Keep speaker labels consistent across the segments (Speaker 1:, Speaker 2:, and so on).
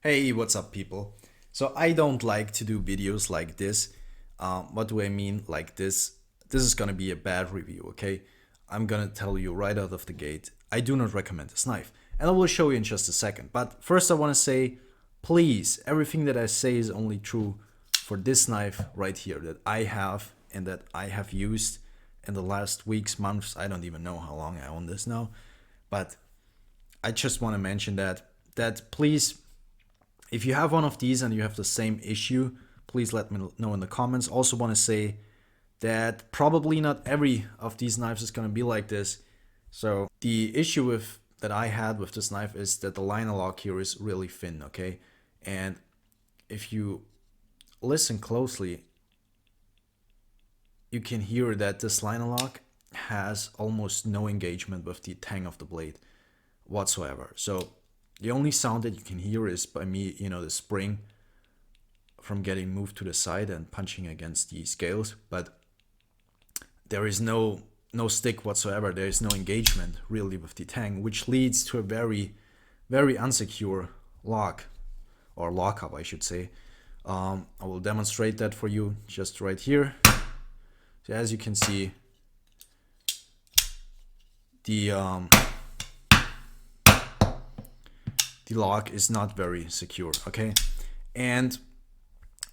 Speaker 1: Hey, what's up, people? So I don't like to do videos like this. What do I mean like this? This is gonna be a bad review, okay? I'm gonna tell you right out of the gate, I do not recommend this knife. And I will show you in just a second. But first I wanna say, please, everything that I say is only true for this knife right here that I have and that I have used in the last weeks, months. I don't even know how long I own this now. But I just want to mention that please, if you have one of these and you have the same issue, please let me know in the comments. Also want to say that probably not every of these knives is going to be like this. So the issue with that I had with this knife is that the liner lock here is really thin, okay? And if you listen closely, you can hear that this liner lock has almost no engagement with the tang of the blade whatsoever. So the only sound that you can hear is by me, the spring from getting moved to the side and punching against the scales, but there is no stick whatsoever. There is no engagement really with the tang, which leads to a very, very unsecure lock, or lockup, I should say. I will demonstrate that for you just right here. So as you can see, the lock is not very secure, okay? And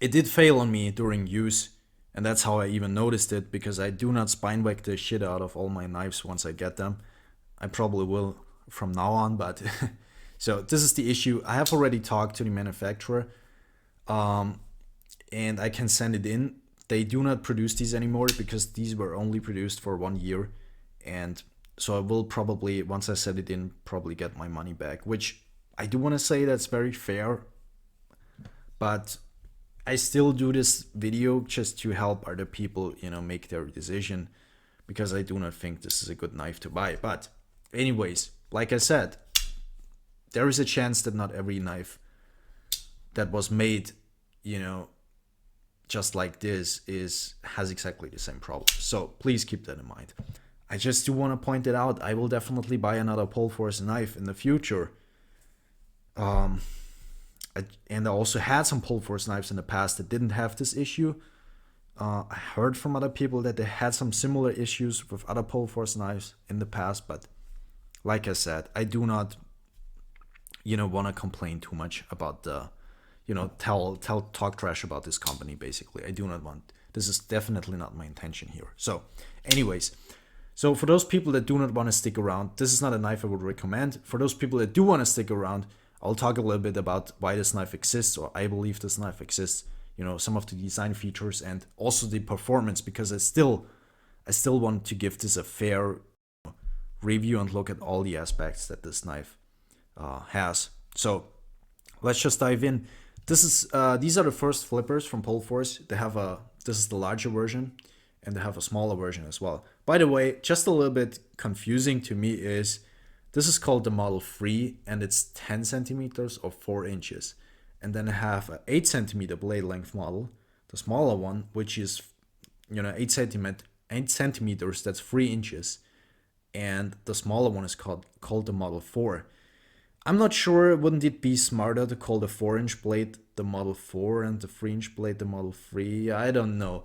Speaker 1: it did fail on me during use, and that's how I even noticed it, because I do not spine whack the shit out of all my knives once I get them. I probably will from now on, but so this is the issue. I have already talked to the manufacturer, and I can send it in. They do not produce these anymore because these were only produced for 1 year, and so I will probably, once I set it in, probably get my money back, which I do want to say that's very fair, but I still do this video just to help other people, make their decision, because I do not think this is a good knife to buy. But anyways, like I said, there is a chance that not every knife that was made, just like this has exactly the same problem. So please keep that in mind. I just do want to point it out. I will definitely buy another Pohl knife in the future. And I also had some Pohl knives in the past that didn't have this issue. I heard from other people that they had some similar issues with other Pohl knives in the past, but like I said, I do not, want to complain too much about the, talk trash about this company. Basically, I do not want. This is definitely not my intention here. So, anyways. So for those people that do not want to stick around, this is not a knife I would recommend. For those people that do want to stick around, I'll talk a little bit about why this knife exists, or I believe this knife exists, some of the design features and also the performance, because I still want to give this a fair review and look at all the aspects that this knife has. So let's just dive in. These are the first flippers from Pohl. This is the larger version, and they have a smaller version as well. By the way, just a little bit confusing to me is this is called the Model 3, and it's 10 centimeters or 4 inches. And then I have an 8 centimeter blade length model, the smaller one, which is 8 centimeters, that's 3 inches. And the smaller one is called the Model 4. I'm not sure, wouldn't it be smarter to call the 4-inch blade the Model 4 and the 3-inch blade the Model 3? I don't know.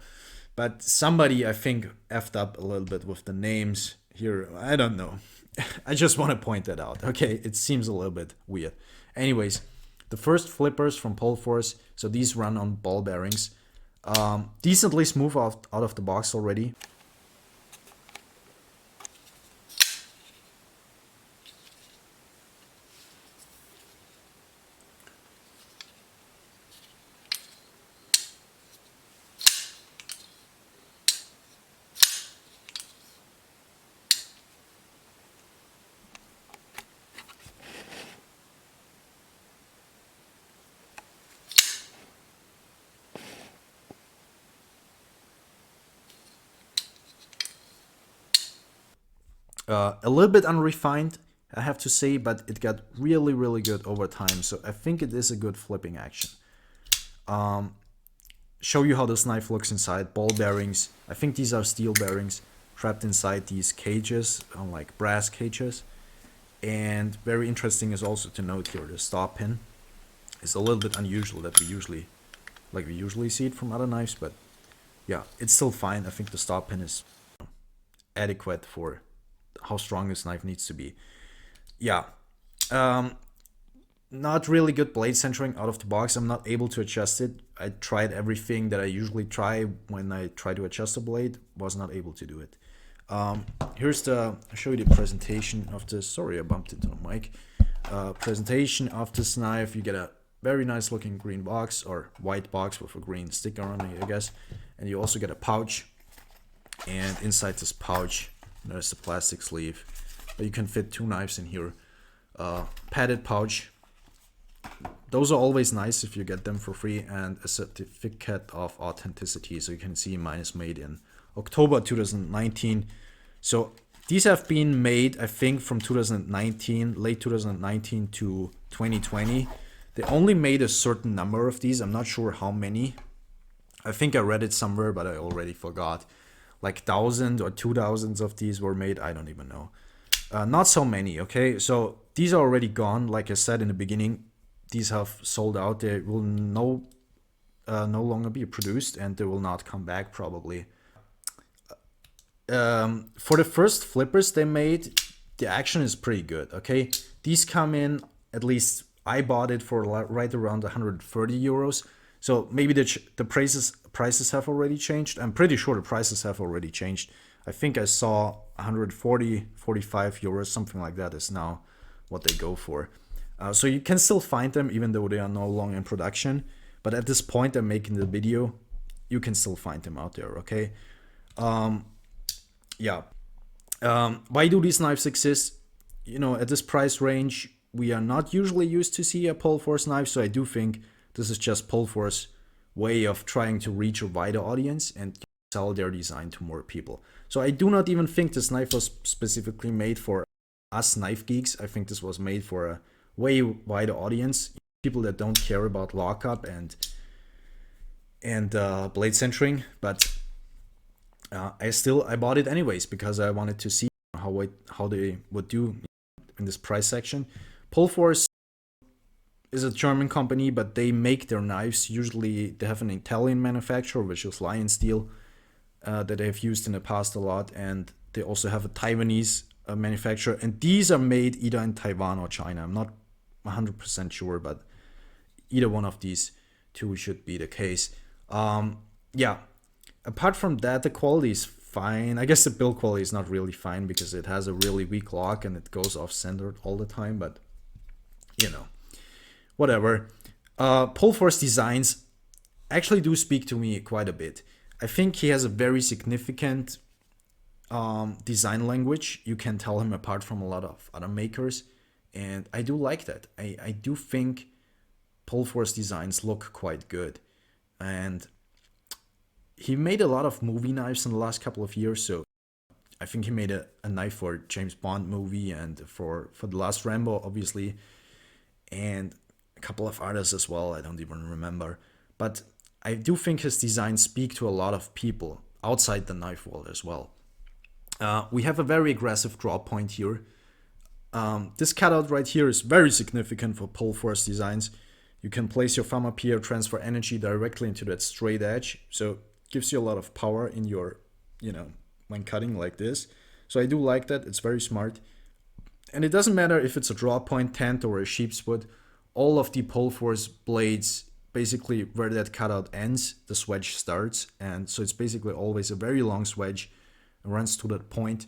Speaker 1: But somebody, I think, effed up a little bit with the names here. I don't know. I just want to point that out. Okay, it seems a little bit weird. Anyways, the first flippers from Pohl, so these run on ball bearings. Decently smooth out of the box already. A little bit unrefined, I have to say, but it got really, really good over time. So I think it is a good flipping action. Show you how this knife looks inside. Ball bearings. I think these are steel bearings trapped inside these cages, like brass cages. And very interesting is also to note here the stop pin It's a little bit unusual that we usually see it from other knives, but yeah, it's still fine. I think the stop pin is adequate for how strong this knife needs to be. Yeah, not really good blade centering out of the box. I'm not able to adjust it. I tried everything that I usually try when I try to adjust a blade. Was not able to do it. I'll show you the presentation of this. Sorry, I bumped into the mic. Presentation of this knife. You get a very nice looking green box or white box with a green sticker on it, I guess. And you also get a pouch. And inside this pouch, there's the plastic sleeve. You can fit 2 knives in here. Padded pouch. Those are always nice if you get them for free, and a certificate of authenticity. So you can see mine is made in October 2019. So these have been made, I think, from 2019, late 2019 to 2020. They only made a certain number of these. I'm not sure how many. I think I read it somewhere, but I already forgot. Like 1,000 or 2,000 of these were made. I don't even know. Not so many, okay? So these are already gone. Like I said in the beginning, these have sold out. They will no longer be produced, and they will not come back probably. For the first flippers they made, the action is pretty good, okay? These come in, at least I bought it for right around 130 euros. So maybe the prices have already changed. I'm pretty sure the prices have already changed. I think I saw 140, 45 euros, something like that is now what they go for. So you can still find them even though they are no longer in production. But at this point I'm making the video, you can still find them out there, okay? Why do these knives exist? You know, at this price range, we are not usually used to see a Polforce knife, so I do think this is just Polforce way of trying to reach a wider audience and sell their design to more people. So I do not even think this knife was specifically made for us knife geeks. I think this was made for a way wider audience, people that don't care about lockup and blade centering, but I bought it anyways because I wanted to see how they would do in this price section. Polforce is a German company, but they make their knives. Usually they have an Italian manufacturer, which is Lion Steel, that they have used in the past a lot, and they also have a Taiwanese manufacturer, and these are made either in Taiwan or China. I'm not 100% sure, but either one of these two should be the case. Apart from that, the quality is fine. I guess the build quality is not really fine because it has a really weak lock and it goes off-centered all the time, but you know, whatever. Polforce designs actually do speak to me quite a bit. I think he has a very significant design language. You can tell him apart from a lot of other makers, and I do like that. I do think Polforce designs look quite good, and he made a lot of movie knives in the last couple of years. So I think he made a knife for James Bond movie and for the last Rambo, obviously, and a couple of others as well. I don't even remember, but I do think his designs speak to a lot of people outside the knife world as well. We have a very aggressive draw point here. This cutout right here is very significant for Polforce designs. You can place your thumb up here, transfer energy directly into that straight edge. So it gives you a lot of power in your, when cutting like this. So I do like that. It's very smart. And it doesn't matter if it's a draw point tent or a sheepswood. All of the Polforce blades, basically where that cutout ends, the swedge starts. And so it's basically always a very long swedge. It runs to that point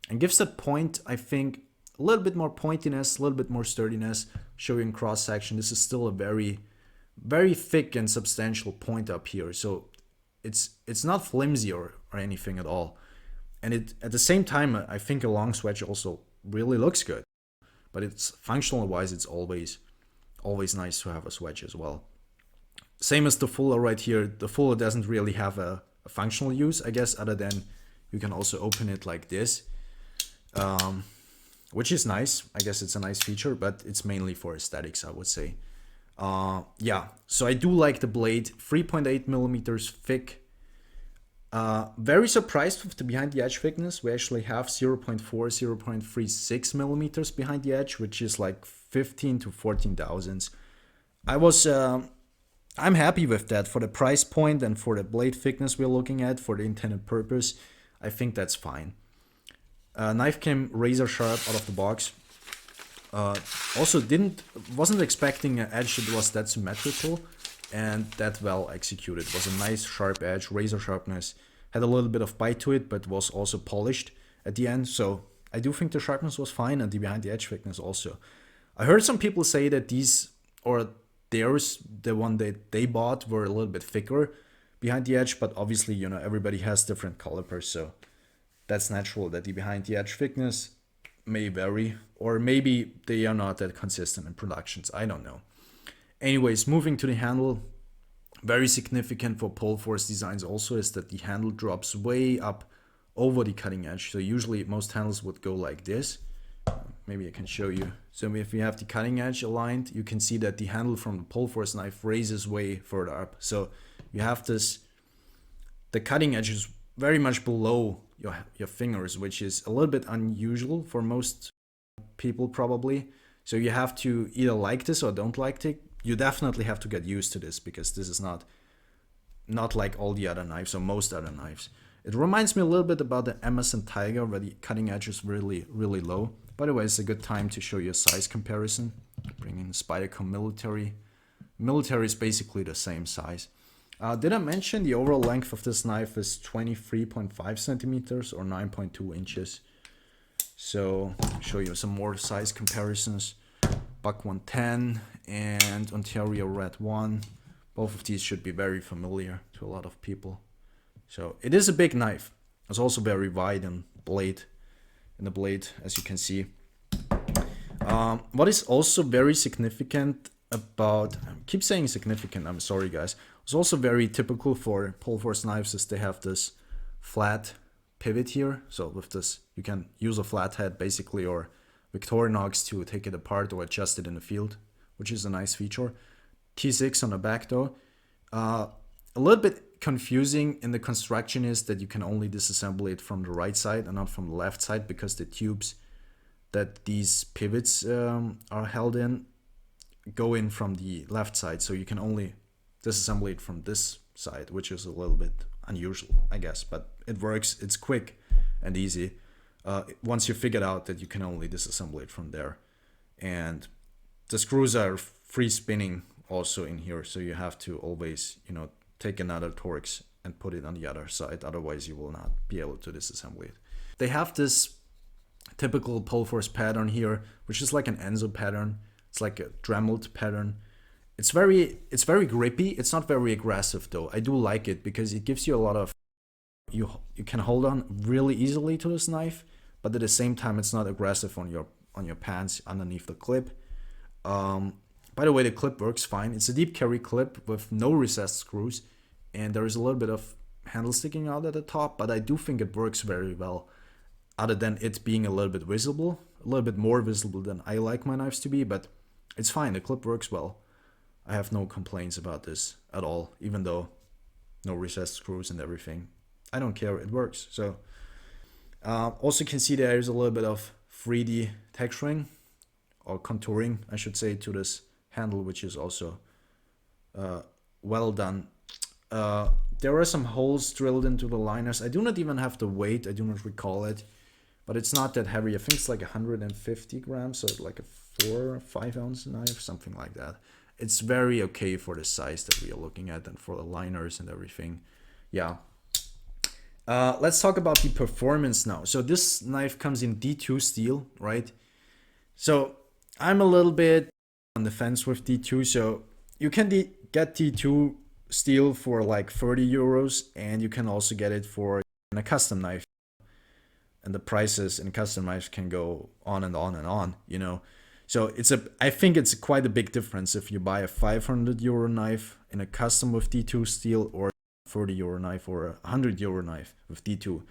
Speaker 1: and gives that point, I think, a little bit more pointiness, a little bit more sturdiness, showing cross section. This is still a very, very thick and substantial point up here. So it's not flimsy or anything at all. And it at the same time, I think a long swedge also really looks good. But it's functional wise, it's always nice to have a swedge as well. Same as the fuller right here. The fuller doesn't really have a functional use, I guess, other than you can also open it like this. Which is nice. I guess it's a nice feature, but it's mainly for aesthetics, I would say. So I do like the blade. 3.8 millimeters thick. Very surprised with the behind the edge thickness. We actually have 0.4, 0.36 millimeters behind the edge, which is like 15 to 14 thousandths. I was I'm happy with that for the price point and for the blade thickness we're looking at for the intended purpose. I think that's fine. Knife came razor sharp out of the box. Also wasn't expecting an edge that was that symmetrical and that well executed. It was a nice sharp edge, razor sharpness. Had a little bit of bite to it, but was also polished at the end. So I do think the sharpness was fine and the behind the edge thickness also. I heard some people say that these or theirs, the one that they bought, were a little bit thicker behind the edge, but obviously, you know, everybody has different calipers, so that's natural that the behind the edge thickness may vary, or maybe they are not that consistent in productions. I don't know. Anyways, moving to the handle, very significant for Pohl Force designs also is that the handle drops way up over the cutting edge. So usually most handles would go like this. Maybe I can show you. So if we have the cutting edge aligned, you can see that the handle from the Pohl Force knife raises way further up. So you have this, the cutting edge is very much below your fingers, which is a little bit unusual for most people probably. So you have to either like this or don't like it. You definitely have to get used to this because this is not like all the other knives or most other knives. It reminds me a little bit about the Emerson Tiger where the cutting edge is really, really low. By the way, it's a good time to show you a size comparison. Bring in the Spyderco Military. Military is basically the same size. Did I mention the overall length of this knife is 23.5 centimeters or 9.2 inches? So I'll show you some more size comparisons. Buck 110 and Ontario Red 1. Both of these should be very familiar to a lot of people. So it is a big knife. It's also very wide in the blade, as you can see. What is also very significant about, I keep saying significant, I'm sorry guys. It's also very typical for Pohl Force knives is they have this flat pivot here. So with this, you can use a flathead basically or Victorinox to take it apart or adjust it in the field, which is a nice feature. T6 on the back though. A little bit confusing in the construction is that you can only disassemble it from the right side and not from the left side because the tubes that these pivots are held in go in from the left side. So you can only disassemble it from this side, which is a little bit unusual, I guess, but it works. It's quick and easy. Once you figured out that you can only disassemble it from there. And the screws are free spinning also in here, so you have to always, you know, take another Torx and put it on the other side, otherwise you will not be able to disassemble it. They have this typical Pohl Force pattern here, which is like an Enzo pattern. It's like a Dremelled pattern. It's very grippy. It's not very aggressive though. I do like it because it gives you a lot of, you can hold on really easily to this knife, but at the same time it's not aggressive on your pants underneath the clip. By the way, the clip works fine. It's a deep carry clip with no recessed screws, and there is a little bit of handle sticking out at the top, but I do think it works very well, other than it being a little bit visible, a little bit more visible than I like my knives to be, but it's fine. The clip works well. I have no complaints about this at all, even though no recessed screws and everything. I don't care, it works. So also can see there is a little bit of 3D texturing or contouring, I should say, to this handle, which is also well done. There are some holes drilled into the liners. I do not even have the weight, I do not recall it, but it's not that heavy. I think it's like 150 grams, so like a 4 or 5 ounce knife, something like that. It's very okay for the size that we are looking at and for the liners and everything. Yeah. Let's talk about the performance now. So this knife comes in D2 steel, right? So I'm a little bit on the fence with D2. So you can get D2 steel for like 30 euros, and you can also get it for a custom knife. And the prices in custom knives can go on and on and on, you know. So I think it's quite a big difference if you buy a 500 euro knife in a custom with D2 steel or a 30 euro knife or a 100 euro knife with D2.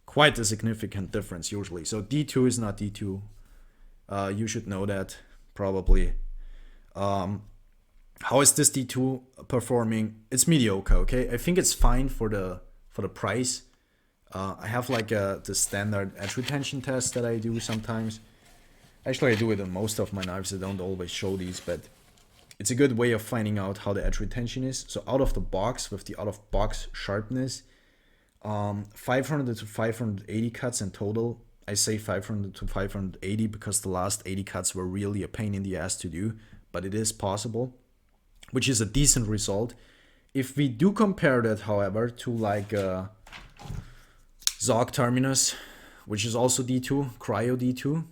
Speaker 1: Quite a significant difference usually. So D2 is not D2. You should know that probably. How is this D2 performing? It's mediocre, okay? I think it's fine for the price. I have like the standard edge retention test that I do sometimes. Actually, I do it on most of my knives. I don't always show these, but it's a good way of finding out how the edge retention is. So out of the box, with the out of box sharpness, 500 to 580 cuts in total. I say 500 to 580 because the last 80 cuts were really a pain in the ass to do, but it is possible, which is a decent result. If we do compare that, however, to like Zog Terminus, which is also D2, Cryo D2,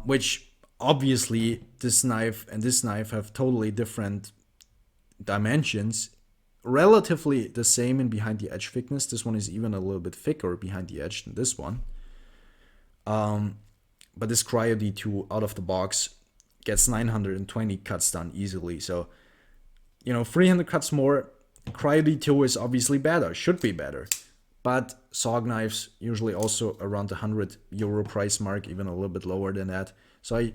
Speaker 1: which obviously this knife and this knife have totally different dimensions, relatively the same in behind the edge thickness. This one is even a little bit thicker behind the edge than this one. But this Cryo D2 out of the box gets 920 cuts done easily. So, 300 cuts more. Cryo D2 is obviously better, should be better. But SOG knives usually also around the €100 price mark, even a little bit lower than that. So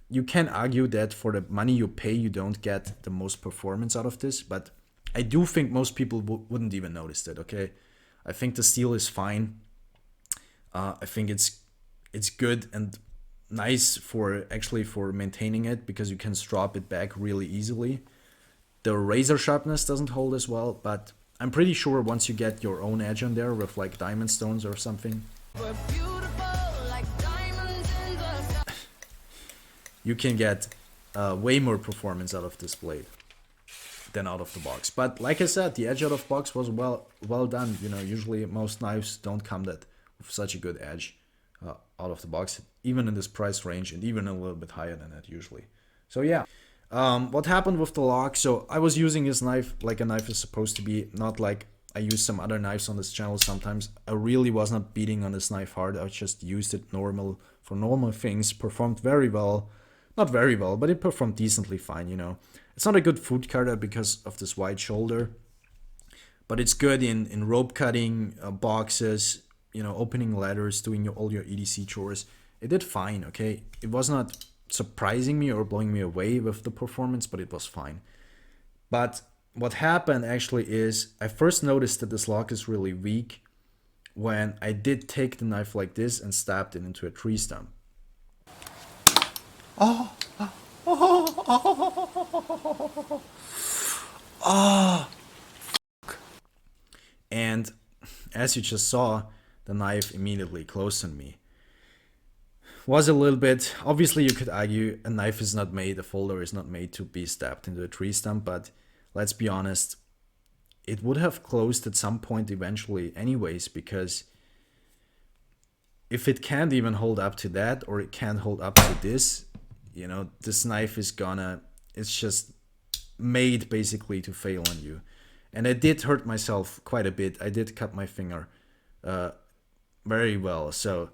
Speaker 1: you can argue that for the money you pay, you don't get the most performance out of this. But I do think most people wouldn't even notice that, okay? I think the steel is fine. I think it's good and nice for maintaining it, because you can strap it back really easily. The razor sharpness doesn't hold as well, but I'm pretty sure once you get your own edge on there with like diamond stones or something, you can get way more performance out of this blade than out of the box. But like I said, the edge out of box was well done. Usually most knives don't come with such a good edge out of the box, even in this price range, and even a little bit higher than that usually. So yeah. What happened with the lock? So I was using this knife like a knife is supposed to be, not like I use some other knives on this channel sometimes. I really was not beating on this knife hard. I just used it for normal things. Performed very well. Not very well, but it performed decently fine, It's not a good food cutter because of this wide shoulder, but it's good in rope cutting, boxes, opening ladders, doing all your EDC chores. It did fine, okay? It was not surprising me or blowing me away with the performance, but it was fine. But what happened actually is I first noticed that this lock is really weak when I did take the knife like this and stabbed it into a tree stump. And as you just saw, the knife immediately closed on me. Was a little bit, obviously you could argue a knife is not made, a folder is not made to be stabbed into a tree stump, but let's be honest, it would have closed at some point eventually anyways, because if it can't even hold up to that, or it can't hold up to this, this knife is it's just made basically to fail on you. And I did hurt myself quite a bit. I did cut my finger very well, so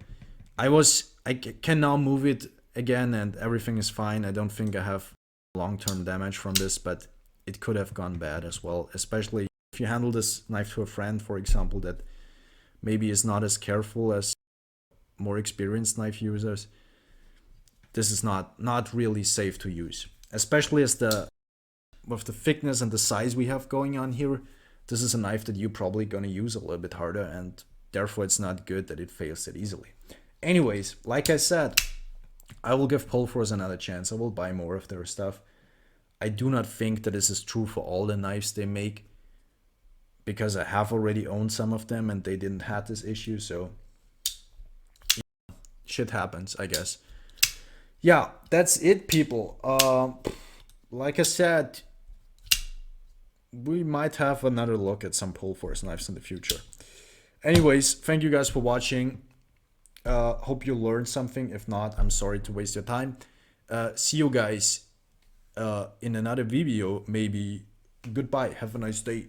Speaker 1: I can now move it again and everything is fine. I don't think I have long-term damage from this, but it could have gone bad as well, especially if you handle this knife to a friend, for example, that maybe is not as careful as more experienced knife users. This is not really safe to use, especially with the thickness and the size we have going on here. This is a knife that you're probably going to use a little bit harder, and therefore it's not good that it fails that easily. Anyways, like I said, I will give Pohl another chance. I will buy more of their stuff. I do not think that this is true for all the knives they make, because I have already owned some of them and they didn't have this issue, so shit happens, I guess. Yeah, that's it, people. Like I said, we might have another look at some Pohl knives in the future. Anyways, thank you guys for watching. Hope you learned something. If not, I'm sorry to waste your time. See you guys in another video, maybe. Goodbye. Have a nice day.